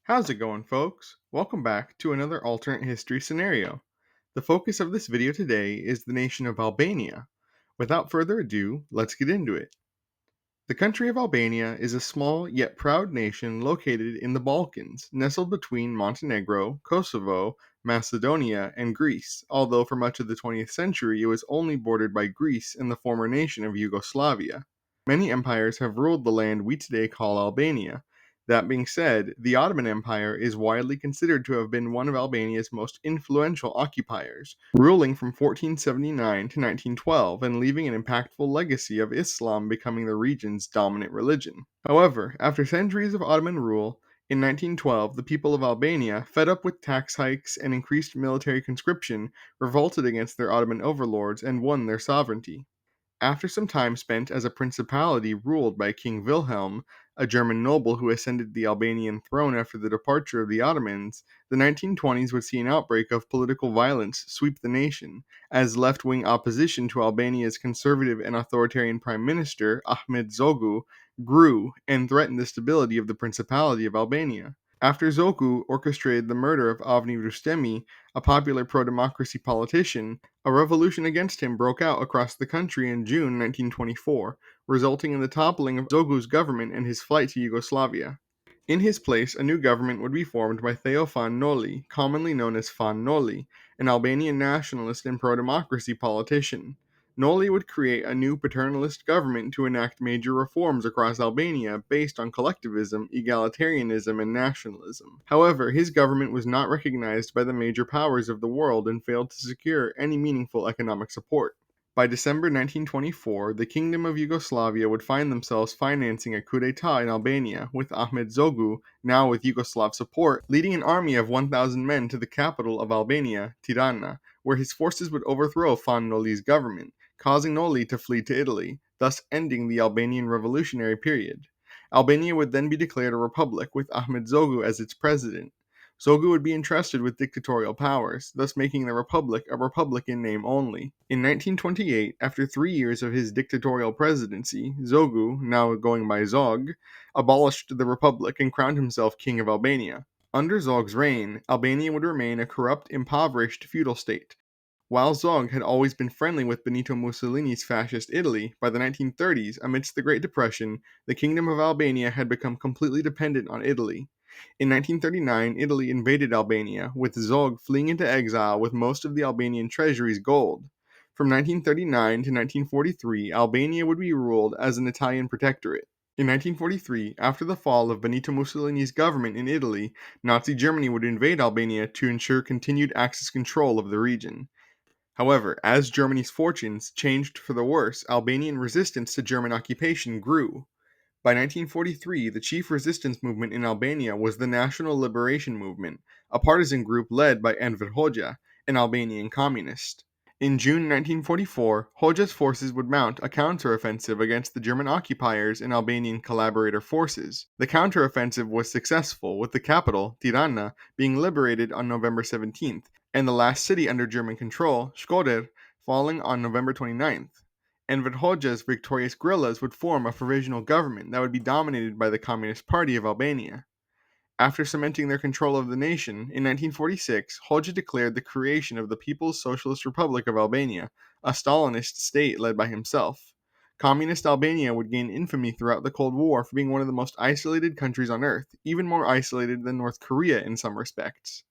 How's it going, folks? Welcome back to another alternate history scenario. The focus of this video today is the nation of Albania. Without further ado, let's get into it. The country of Albania is a small yet proud nation located in the Balkans, nestled between Montenegro, Kosovo, Macedonia, and Greece, although for much of the 20th century it was only bordered by Greece and the former nation of Yugoslavia. Many empires have ruled the land we today call Albania. That being said, the Ottoman Empire is widely considered to have been one of Albania's most influential occupiers, ruling from 1479 to 1912 and leaving an impactful legacy of Islam becoming the region's dominant religion. However, after centuries of Ottoman rule, in 1912 the people of Albania, fed up with tax hikes and increased military conscription, revolted against their Ottoman overlords and won their sovereignty. After some time spent as a principality ruled by King Wilhelm, a German noble who ascended the Albanian throne after the departure of the Ottomans, the 1920s would see an outbreak of political violence sweep the nation, as left-wing opposition to Albania's conservative and authoritarian prime minister, Ahmet Zogu, grew and threatened the stability of the Principality of Albania. After Zogu orchestrated the murder of Avni Rustemi, a popular pro-democracy politician, a revolution against him broke out across the country in June 1924, resulting in the toppling of Zogu's government and his flight to Yugoslavia. In his place, a new government would be formed by Theophane Noli, commonly known as Fan Noli, an Albanian nationalist and pro-democracy politician. Noli would create a new paternalist government to enact major reforms across Albania based on collectivism, egalitarianism, and nationalism. However, his government was not recognized by the major powers of the world and failed to secure any meaningful economic support. By December 1924, the Kingdom of Yugoslavia would find themselves financing a coup d'etat in Albania, with Ahmet Zogu, now with Yugoslav support, leading an army of 1,000 men to the capital of Albania, Tirana, where his forces would overthrow Fan Noli's government, causing Noli to flee to Italy, thus ending the Albanian revolutionary period. Albania would then be declared a republic, with Ahmet Zogu as its president. Zogu would be entrusted with dictatorial powers, thus making the republic a republic in name only. In 1928, after 3 years of his dictatorial presidency, Zogu, now going by Zog, abolished the republic and crowned himself king of Albania. Under Zog's reign, Albania would remain a corrupt, impoverished feudal state. While Zog had always been friendly with Benito Mussolini's fascist Italy, by the 1930s, amidst the Great Depression, the Kingdom of Albania had become completely dependent on Italy. In 1939, Italy invaded Albania, with Zog fleeing into exile with most of the Albanian treasury's gold. From 1939 to 1943, Albania would be ruled as an Italian protectorate. In 1943, after the fall of Benito Mussolini's government in Italy, Nazi Germany would invade Albania to ensure continued Axis control of the region. However, as Germany's fortunes changed for the worse, Albanian resistance to German occupation grew. By 1943, the chief resistance movement in Albania was the National Liberation Movement, a partisan group led by Enver Hoxha, an Albanian communist. In June 1944, Hoxha's forces would mount a counteroffensive against the German occupiers and Albanian collaborator forces. The counteroffensive was successful, with the capital, Tirana, being liberated on November 17th, and the last city under German control, Shkodër, falling on November 29th. Enver Hoxha's victorious guerrillas would form a provisional government that would be dominated by the Communist Party of Albania. After cementing their control of the nation, in 1946, Hoxha declared the creation of the People's Socialist Republic of Albania, a Stalinist state led by himself. Communist Albania would gain infamy throughout the Cold War for being one of the most isolated countries on earth, even more isolated than North Korea in some respects.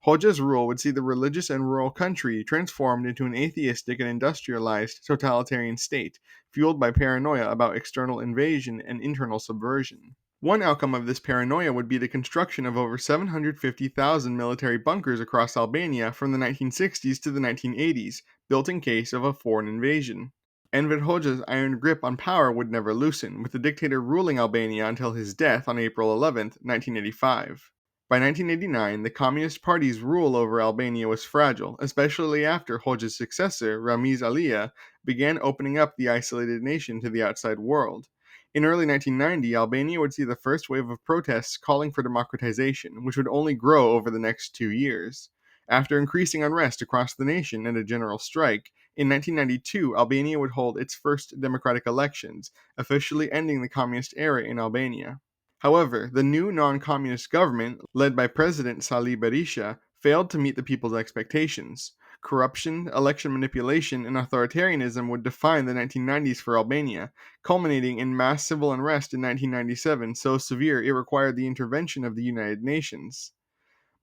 Hoxha's rule would see the religious and rural country transformed into an atheistic and industrialized totalitarian state, fueled by paranoia about external invasion and internal subversion. One outcome of this paranoia would be the construction of over 750,000 military bunkers across Albania from the 1960s to the 1980s, built in case of a foreign invasion. Enver Hoxha's iron grip on power would never loosen, with the dictator ruling Albania until his death on April 11, 1985. By 1989, the Communist Party's rule over Albania was fragile, especially after Hoxha's successor, Ramiz Alia, began opening up the isolated nation to the outside world. In early 1990, Albania would see the first wave of protests calling for democratization, which would only grow over the next 2 years. After increasing unrest across the nation and a general strike, in 1992, Albania would hold its first democratic elections, officially ending the communist era in Albania. However, the new non-communist government, led by President Salih Berisha, failed to meet the people's expectations. Corruption, election manipulation, and authoritarianism would define the 1990s for Albania, culminating in mass civil unrest in 1997 so severe it required the intervention of the United Nations.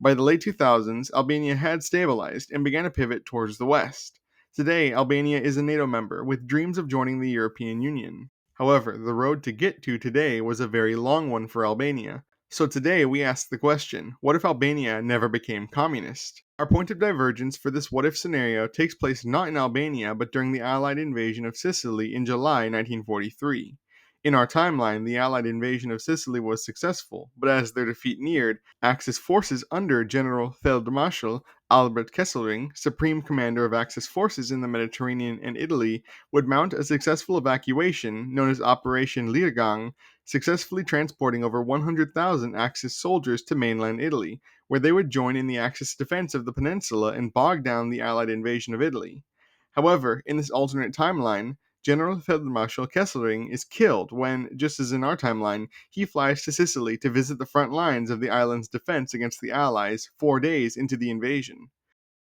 By the late 2000s, Albania had stabilized and began to pivot towards the west. Today, Albania is a NATO member with dreams of joining the European Union. However, the road to get to today was a very long one for Albania. So today we ask the question, what if Albania never became communist? Our point of divergence for this what if scenario takes place not in Albania but during the Allied invasion of Sicily in July 1943. In our timeline, the Allied invasion of Sicily was successful, but as their defeat neared, Axis forces under General Feldmarschall Albert Kesselring, supreme commander of Axis forces in the Mediterranean and Italy, would mount a successful evacuation known as Operation Leergang, successfully transporting over 100,000 Axis soldiers to mainland Italy, where they would join in the Axis defense of the peninsula and bog down the Allied invasion of Italy. However, in this alternate timeline, General Feldmarschall Kesselring is killed when, just as in our timeline, he flies to Sicily to visit the front lines of the island's defense against the Allies 4 days into the invasion.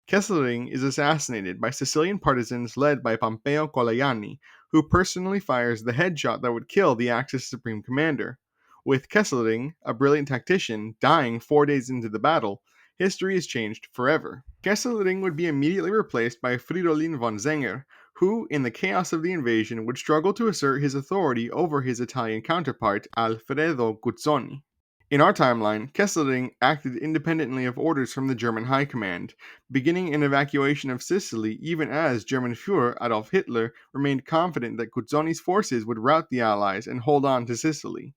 Kesselring is assassinated by Sicilian partisans led by Pompeo Colajanni, who personally fires the headshot that would kill the Axis supreme commander. With Kesselring, a brilliant tactician, dying 4 days into the battle, history is changed forever. Kesselring would be immediately replaced by Fridolin von Zenger, who, in the chaos of the invasion, would struggle to assert his authority over his Italian counterpart, Alfredo Guzzoni. In our timeline, Kesselring acted independently of orders from the German High Command, beginning an evacuation of Sicily even as German Führer Adolf Hitler remained confident that Guzzoni's forces would rout the Allies and hold on to Sicily.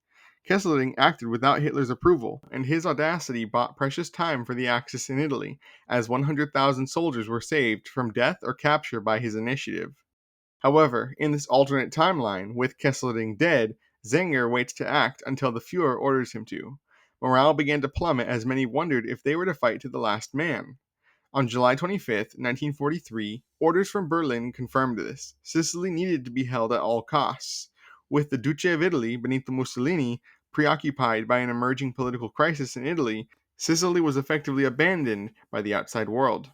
Kesselring acted without Hitler's approval, and his audacity bought precious time for the Axis in Italy, as 100,000 soldiers were saved from death or capture by his initiative. However, in this alternate timeline, with Kesselring dead, Zenger waits to act until the Führer orders him to. Morale began to plummet as many wondered if they were to fight to the last man. On July 25, 1943, orders from Berlin confirmed this. Sicily needed to be held at all costs. With the Duce of Italy, Benito Mussolini, preoccupied by an emerging political crisis in Italy, Sicily was effectively abandoned by the outside world.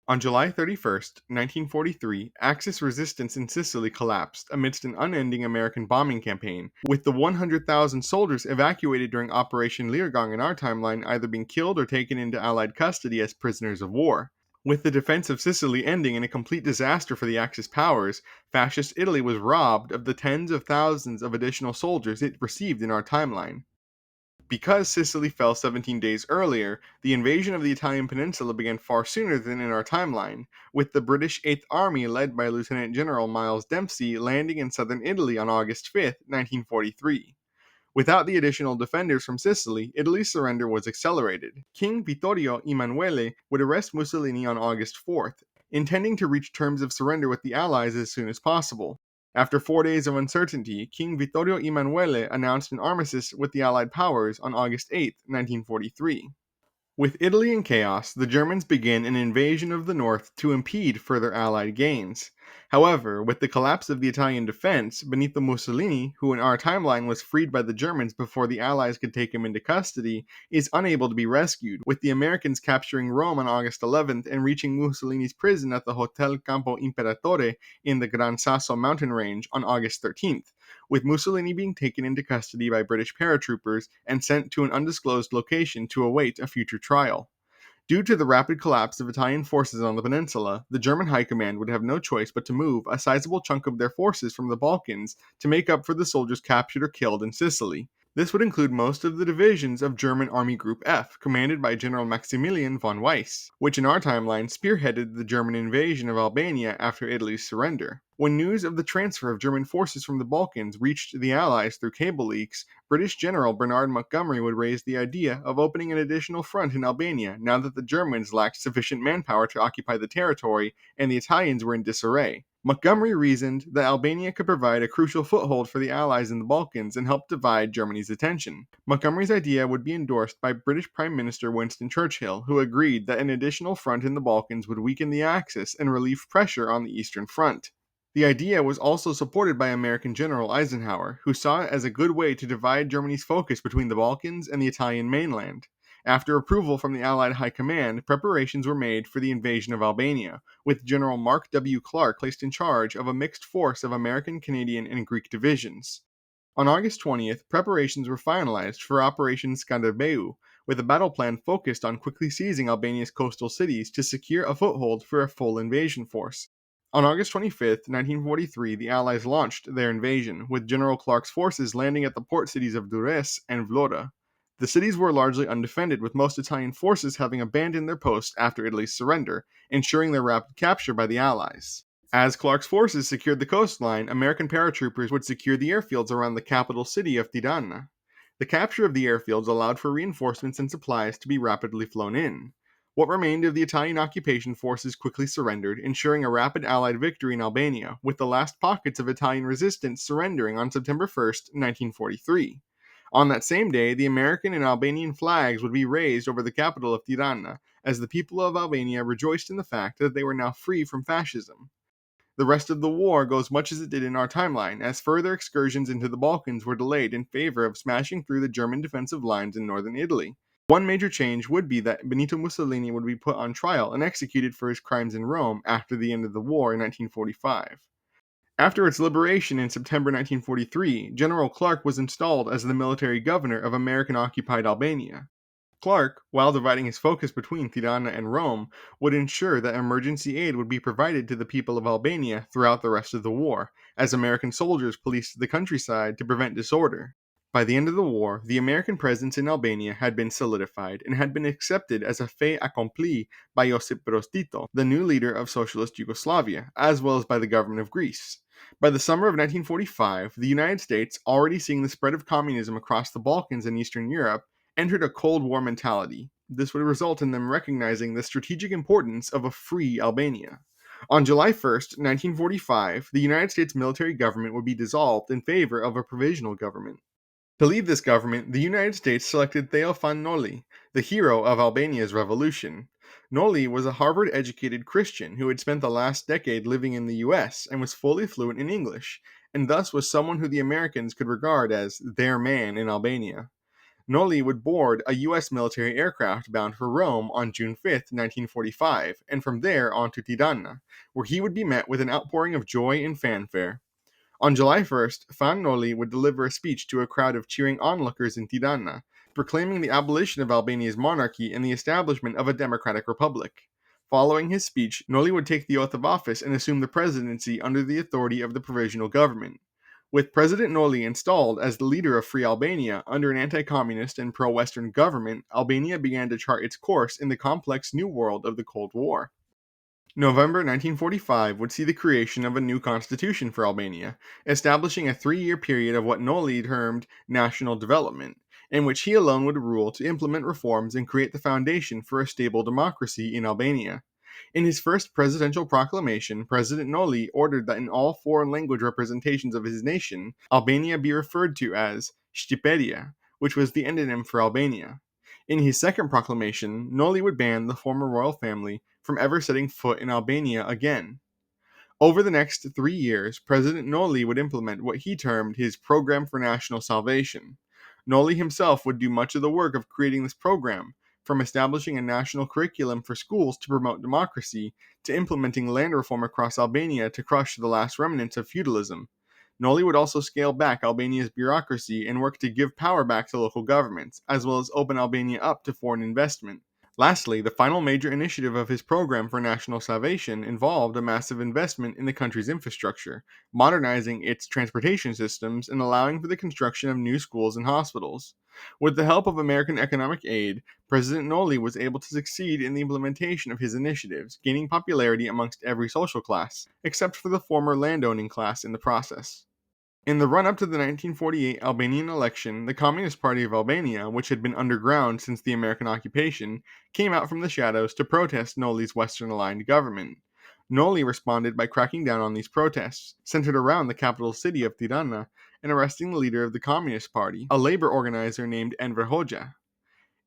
On July 31, 1943, Axis resistance in Sicily collapsed amidst an unending American bombing campaign, with the 100,000 soldiers evacuated during Operation Leergang in our timeline either being killed or taken into Allied custody as prisoners of war. With the defense of Sicily ending in a complete disaster for the Axis powers, fascist Italy was robbed of the tens of thousands of additional soldiers it received in our timeline. Because Sicily fell 17 days earlier, the invasion of the Italian peninsula began far sooner than in our timeline, with the British Eighth Army led by Lieutenant General Miles Dempsey landing in southern Italy on August 5, 1943. Without the additional defenders from Sicily, Italy's surrender was accelerated. King Vittorio Emanuele would arrest Mussolini on August 4th, intending to reach terms of surrender with the Allies as soon as possible. After 4 days of uncertainty, King Vittorio Emanuele announced an armistice with the Allied powers on August 8, 1943. With Italy in chaos, the Germans began an invasion of the north to impede further Allied gains. However, with the collapse of the Italian defense, Benito Mussolini, who in our timeline was freed by the Germans before the Allies could take him into custody, is unable to be rescued, with the Americans capturing Rome on August 11th and reaching Mussolini's prison at the Hotel Campo Imperatore in the Gran Sasso mountain range on August 13th, with Mussolini being taken into custody by British paratroopers and sent to an undisclosed location to await a future trial. Due to the rapid collapse of Italian forces on the peninsula, the German High Command would have no choice but to move a sizable chunk of their forces from the Balkans to make up for the soldiers captured or killed in Sicily. This would include most of the divisions of German Army Group F, commanded by General Maximilian von Weiss, which in our timeline spearheaded the German invasion of Albania after Italy's surrender. When news of the transfer of German forces from the Balkans reached the Allies through cable leaks, British General Bernard Montgomery would raise the idea of opening an additional front in Albania now that the Germans lacked sufficient manpower to occupy the territory and the Italians were in disarray. Montgomery reasoned that Albania could provide a crucial foothold for the Allies in the Balkans and help divide Germany's attention. Montgomery's idea would be endorsed by British Prime Minister Winston Churchill, who agreed that an additional front in the Balkans would weaken the Axis and relieve pressure on the Eastern Front. The idea was also supported by American General Eisenhower, who saw it as a good way to divide Germany's focus between the Balkans and the Italian mainland. After approval from the Allied High Command, preparations were made for the invasion of Albania, with General Mark W. Clark placed in charge of a mixed force of American, Canadian, and Greek divisions. On August 20th, preparations were finalized for Operation Skanderbeu, with a battle plan focused on quickly seizing Albania's coastal cities to secure a foothold for a full invasion force. On August 25th, 1943, the Allies launched their invasion, with General Clark's forces landing at the port cities of Durrës and Vlora. The cities were largely undefended, with most Italian forces having abandoned their posts after Italy's surrender, ensuring their rapid capture by the Allies. As Clark's forces secured the coastline, American paratroopers would secure the airfields around the capital city of Tirana. The capture of the airfields allowed for reinforcements and supplies to be rapidly flown in. What remained of the Italian occupation forces quickly surrendered, ensuring a rapid Allied victory in Albania, with the last pockets of Italian resistance surrendering on September 1st, 1943. On that same day, the American and Albanian flags would be raised over the capital of Tirana, as the people of Albania rejoiced in the fact that they were now free from fascism. The rest of the war goes much as it did in our timeline, as further excursions into the Balkans were delayed in favor of smashing through the German defensive lines in northern Italy. One major change would be that Benito Mussolini would be put on trial and executed for his crimes in Rome after the end of the war in 1945. After its liberation in September 1943, General Clark was installed as the military governor of American-occupied Albania. Clark, while dividing his focus between Tirana and Rome, would ensure that emergency aid would be provided to the people of Albania throughout the rest of the war, as American soldiers policed the countryside to prevent disorder. By the end of the war, the American presence in Albania had been solidified and had been accepted as a fait accompli by Josip Broz Tito, the new leader of socialist Yugoslavia, as well as by the government of Greece. By the summer of 1945, the United States, already seeing the spread of communism across the Balkans and Eastern Europe, entered a Cold War mentality. This would result in them recognizing the strategic importance of a free Albania. On July 1st, 1945, the United States military government would be dissolved in favor of a provisional government. To lead this government, the United States selected Theophane Noli, the hero of Albania's revolution. Noli was a Harvard-educated Christian who had spent the last decade living in the US and was fully fluent in English, and thus was someone who the Americans could regard as their man in Albania. Noli would board a U.S. military aircraft bound for Rome on June 5, 1945, and from there on to Tirana, where he would be met with an outpouring of joy and fanfare. On July 1st, Fan Noli would deliver a speech to a crowd of cheering onlookers in Tirana, proclaiming the abolition of Albania's monarchy and the establishment of a democratic republic. Following his speech, Noli would take the oath of office and assume the presidency under the authority of the provisional government. With President Noli installed as the leader of Free Albania under an anti-communist and pro-Western government, Albania began to chart its course in the complex new world of the Cold War. November 1945 would see the creation of a new constitution for Albania, establishing a 3-year period of what Noli termed national development, in which he alone would rule to implement reforms and create the foundation for a stable democracy in Albania. In his first presidential proclamation, President Noli ordered that in all foreign language representations of his nation, Albania be referred to as Shqiperia, which was the endonym for Albania. In his second proclamation, Noli would ban the former royal family from ever setting foot in Albania again. Over the next 3 years, President Noli would implement what he termed his Program for National Salvation. Noli himself would do much of the work of creating this program, from establishing a national curriculum for schools to promote democracy, to implementing land reform across Albania to crush the last remnants of feudalism. Noli would also scale back Albania's bureaucracy and work to give power back to local governments, as well as open Albania up to foreign investment. Lastly, the final major initiative of his program for national salvation involved a massive investment in the country's infrastructure, modernizing its transportation systems and allowing for the construction of new schools and hospitals. With the help of American economic aid, President Noli was able to succeed in the implementation of his initiatives, gaining popularity amongst every social class, except for the former landowning class in the process. In the run-up to the 1948 Albanian election, the Communist Party of Albania, which had been underground since the American occupation, came out from the shadows to protest Noli's Western-aligned government. Noli responded by cracking down on these protests, centered around the capital city of Tirana, and arresting the leader of the Communist Party, a labor organizer named Enver Hoxha.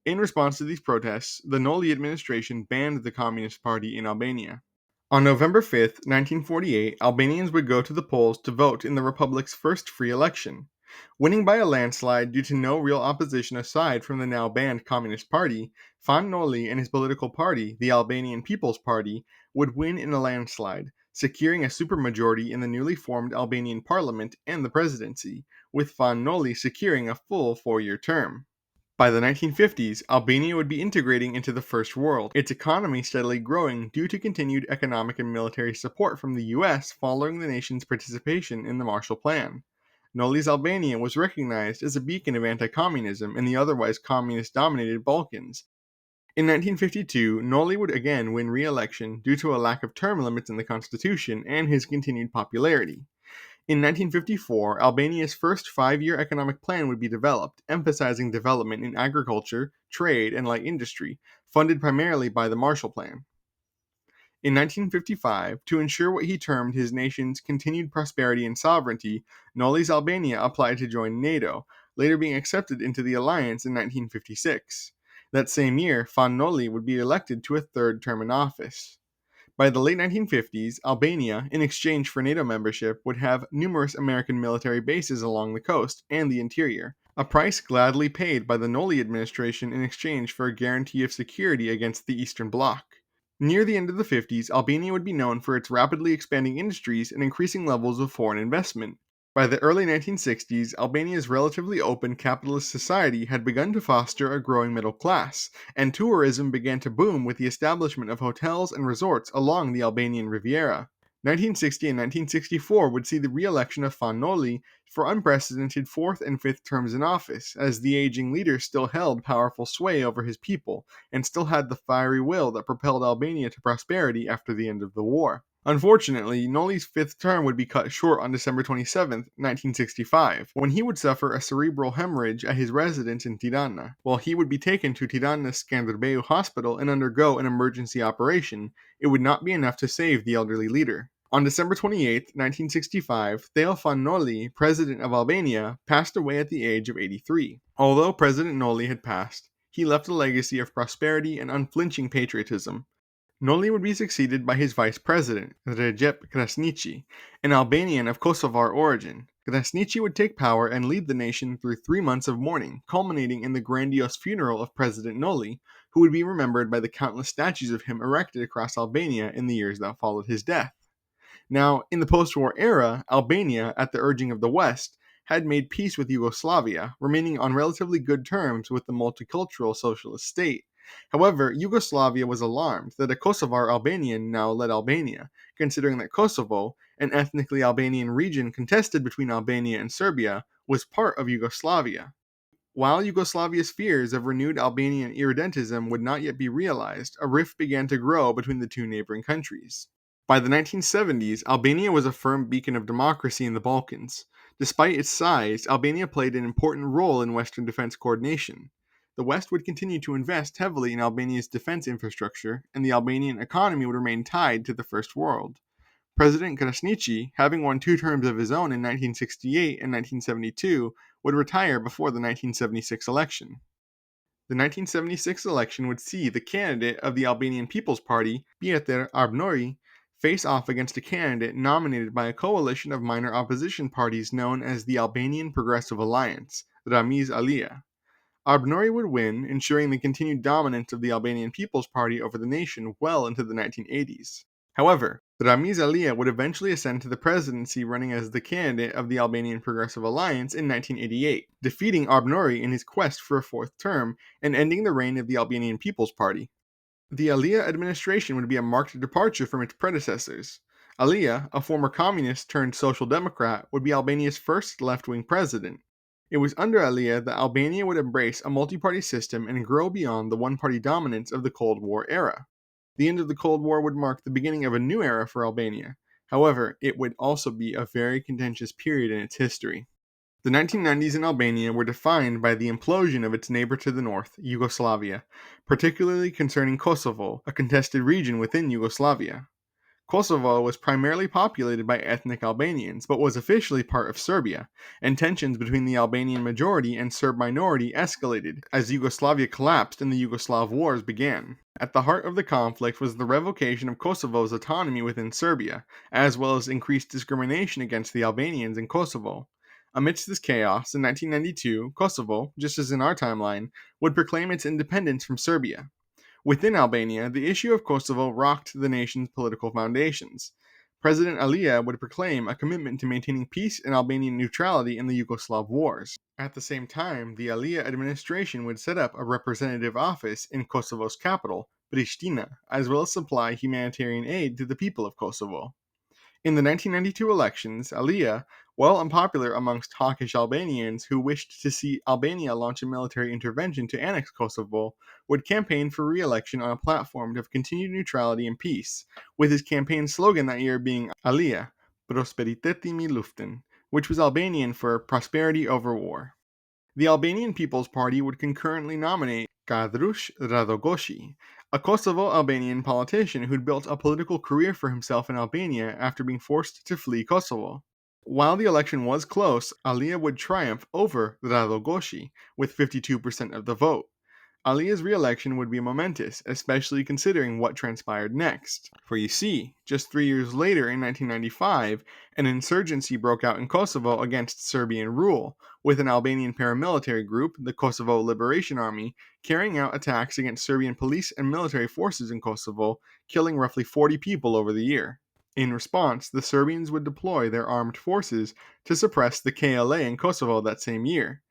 In response to these protests, the Noli administration banned the Communist Party in Albania. On November 5, 1948, Albanians would go to the polls to vote in the republic's first free election. Winning by a landslide due to no real opposition aside from the now banned Communist Party, Fan Noli and his political party, the Albanian People's Party, would win in a landslide, securing a supermajority in the newly formed Albanian parliament and the presidency, with Fan Noli securing a full 4-year term. By the 1950s, Albania would be integrating into the First World, its economy steadily growing due to continued economic and military support from the US following the nation's participation in the Marshall Plan. Noli's Albania was recognized as a beacon of anti-communism in the otherwise communist-dominated Balkans. In 1952, Noli would again win re-election due to a lack of term limits in the constitution and his continued popularity. In 1954, Albania's first 5-year economic plan would be developed, emphasizing development in agriculture, trade, and light industry, funded primarily by the Marshall Plan. In 1955, to ensure what he termed his nation's continued prosperity and sovereignty, Noli's Albania applied to join NATO, later being accepted into the alliance in 1956. That same year, Fan Noli would be elected to a third term in office. By the late 1950s, Albania, in exchange for NATO membership, would have numerous American military bases along the coast and the interior, a price gladly paid by the Noli administration in exchange for a guarantee of security against the Eastern Bloc. Near the end of the 50s, Albania would be known for its rapidly expanding industries and increasing levels of foreign investment. By the early 1960s, Albania's relatively open capitalist society had begun to foster a growing middle class, and tourism began to boom with the establishment of hotels and resorts along the Albanian Riviera. 1960 and 1964 would see the re-election of Fan Noli for unprecedented fourth and fifth terms in office, as the aging leader still held powerful sway over his people, and still had the fiery will that propelled Albania to prosperity after the end of the war. Unfortunately, Noli's fifth term would be cut short on December 27, 1965, when he would suffer a cerebral hemorrhage at his residence in Tirana. While he would be taken to Tirana's Skanderbeu hospital and undergo an emergency operation, it would not be enough to save the elderly leader. On December 28, 1965, Theo Fan Noli, president of Albania, passed away at the age of 83. Although President Noli had passed, he left a legacy of prosperity and unflinching patriotism. Noli would be succeeded by his vice president, Recep Krasniqi, an Albanian of Kosovar origin. Krasniqi would take power and lead the nation through 3 months of mourning, culminating in the grandiose funeral of President Noli, who would be remembered by the countless statues of him erected across Albania in the years that followed his death. Now, in the post-war era, Albania, at the urging of the West, had made peace with Yugoslavia, remaining on relatively good terms with the multicultural socialist state. However, Yugoslavia was alarmed that a Kosovar Albanian now led Albania, considering that Kosovo, an ethnically Albanian region contested between Albania and Serbia, was part of Yugoslavia. While Yugoslavia's fears of renewed Albanian irredentism would not yet be realized, a rift began to grow between the two neighboring countries. By the 1970s, Albania was a firm beacon of democracy in the Balkans. Despite its size, Albania played an important role in Western defense coordination. The West would continue to invest heavily in Albania's defense infrastructure, and the Albanian economy would remain tied to the First World. President Krasniqi, having won 2 terms of his own in 1968 and 1972, would retire before the 1976 election. The 1976 election would see the candidate of the Albanian People's Party, Pieter Arbnori, face off against a candidate nominated by a coalition of minor opposition parties known as the Albanian Progressive Alliance, Ramiz Alia. Arbnori would win, ensuring the continued dominance of the Albanian People's Party over the nation well into the 1980s. However, Ramiz Alia would eventually ascend to the presidency running as the candidate of the Albanian Progressive Alliance in 1988, defeating Arbnori in his quest for a 4th term and ending the reign of the Albanian People's Party. The Alia administration would be a marked departure from its predecessors. Alia, a former communist turned social democrat, would be Albania's first left-wing president. It was under Alia that Albania would embrace a multi-party system and grow beyond the one-party dominance of the Cold War era. The end of the Cold War would mark the beginning of a new era for Albania. However, it would also be a very contentious period in its history. The 1990s in Albania were defined by the implosion of its neighbor to the north, Yugoslavia, particularly concerning Kosovo, a contested region within Yugoslavia. Kosovo was primarily populated by ethnic Albanians, but was officially part of Serbia, and tensions between the Albanian majority and Serb minority escalated as Yugoslavia collapsed and the Yugoslav Wars began. At the heart of the conflict was the revocation of Kosovo's autonomy within Serbia, as well as increased discrimination against the Albanians in Kosovo. Amidst this chaos, in 1992, Kosovo, just as in our timeline, would proclaim its independence from Serbia. Within Albania, the issue of Kosovo rocked the nation's political foundations. President Alia would proclaim a commitment to maintaining peace and Albanian neutrality in the Yugoslav wars. At the same time, the Alia administration would set up a representative office in Kosovo's capital, Pristina, as well as supply humanitarian aid to the people of Kosovo. In the 1992 elections, Alia, while unpopular amongst hawkish Albanians who wished to see Albania launch a military intervention to annex Kosovo, would campaign for re-election on a platform of continued neutrality and peace, with his campaign slogan that year being Alia, Prosperiteti mi luften, which was Albanian for prosperity over war. The Albanian People's Party would concurrently nominate Kadrush Radogoshi, a Kosovo Albanian politician who'd built a political career for himself in Albania after being forced to flee Kosovo. While the election was close, Alia would triumph over Radogoshi with 52% of the vote. Alia's re-election would be momentous, especially considering what transpired next. For you see, just 3 years later in 1995, an insurgency broke out in Kosovo against Serbian rule, with an Albanian paramilitary group, the Kosovo Liberation Army, carrying out attacks against Serbian police and military forces in Kosovo, killing roughly 40 people over the year. In response, the Serbians would deploy their armed forces to suppress the KLA in Kosovo that same year.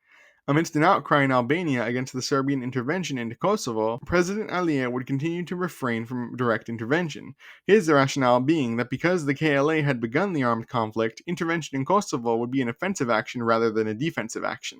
Amidst an outcry in Albania against the Serbian intervention into Kosovo, President Alia would continue to refrain from direct intervention, his rationale being that because the KLA had begun the armed conflict, intervention in Kosovo would be an offensive action rather than a defensive action.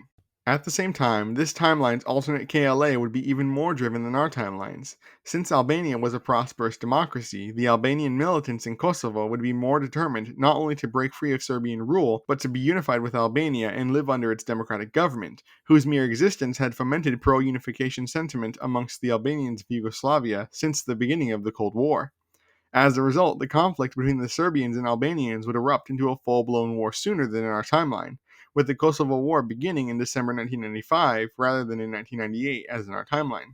At the same time, this timeline's alternate KLA would be even more driven than our timelines. Since Albania was a prosperous democracy, the Albanian militants in Kosovo would be more determined not only to break free of Serbian rule, but to be unified with Albania and live under its democratic government, whose mere existence had fomented pro-unification sentiment amongst the Albanians of Yugoslavia since the beginning of the Cold War. As a result, the conflict between the Serbians and Albanians would erupt into a full-blown war sooner than in our timeline, with the Kosovo War beginning in December 1995 rather than in 1998 as in our timeline.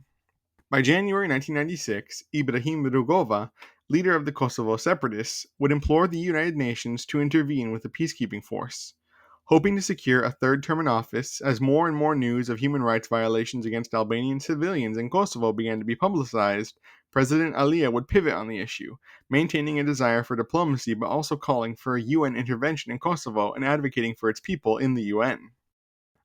By January 1996, Ibrahim Rugova, leader of the Kosovo separatists, would implore the United Nations to intervene with a peacekeeping force. Hoping to secure a third term in office, as more and more news of human rights violations against Albanian civilians in Kosovo began to be publicized, President Alia would pivot on the issue, maintaining a desire for diplomacy but also calling for a UN intervention in Kosovo and advocating for its people in the UN.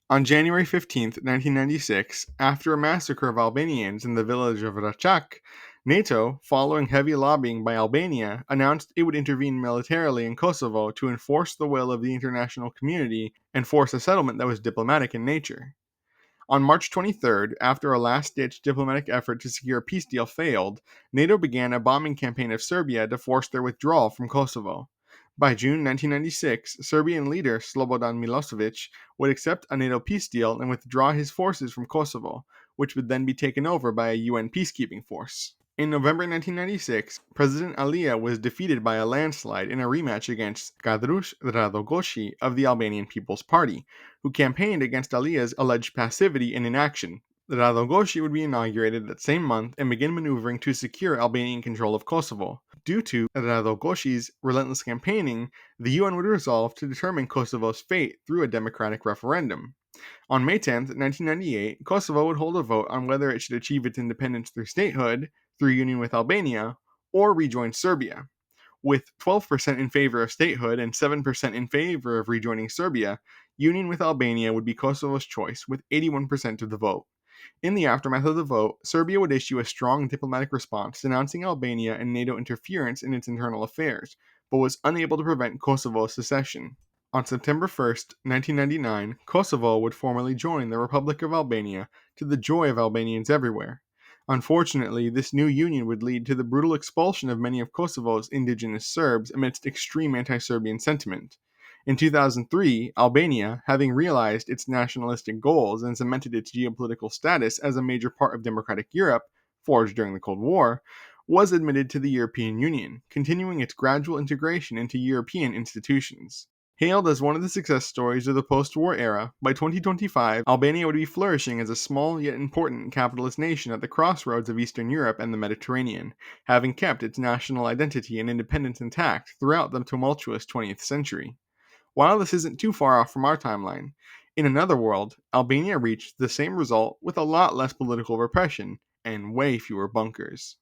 On January 15, 1996, after a massacre of Albanians in the village of Račak, NATO, following heavy lobbying by Albania, announced it would intervene militarily in Kosovo to enforce the will of the international community and force a settlement that was diplomatic in nature. On March 23rd, after a last-ditch diplomatic effort to secure a peace deal failed, NATO began a bombing campaign of Serbia to force their withdrawal from Kosovo. By June 1996, Serbian leader Slobodan Milosevic would accept a NATO peace deal and withdraw his forces from Kosovo, which would then be taken over by a UN peacekeeping force. In November 1996, President Alia was defeated by a landslide in a rematch against Kadrush Radogoshi of the Albanian People's Party, who campaigned against Alia's alleged passivity and inaction. Radogoshi would be inaugurated that same month and begin maneuvering to secure Albanian control of Kosovo. Due to Radogoshi's relentless campaigning, the UN would resolve to determine Kosovo's fate through a democratic referendum. On May 10, 1998, Kosovo would hold a vote on whether it should achieve its independence through statehood, through union with Albania, or rejoin Serbia. With 12% in favor of statehood and 7% in favor of rejoining Serbia, union with Albania would be Kosovo's choice, with 81% of the vote. In the aftermath of the vote, Serbia would issue a strong diplomatic response denouncing Albania and NATO interference in its internal affairs, but was unable to prevent Kosovo's secession. On September 1st, 1999, Kosovo would formally join the Republic of Albania, to the joy of Albanians everywhere. Unfortunately, this new union would lead to the brutal expulsion of many of Kosovo's indigenous Serbs amidst extreme anti-Serbian sentiment. In 2003, Albania, having realized its nationalistic goals and cemented its geopolitical status as a major part of democratic Europe, forged during the Cold War, was admitted to the European Union, continuing its gradual integration into European institutions. Hailed as one of the success stories of the post-war era, by 2025, Albania would be flourishing as a small yet important capitalist nation at the crossroads of Eastern Europe and the Mediterranean, having kept its national identity and independence intact throughout the tumultuous 20th century. While this isn't too far off from our timeline, in another world, Albania reached the same result with a lot less political repression and way fewer bunkers.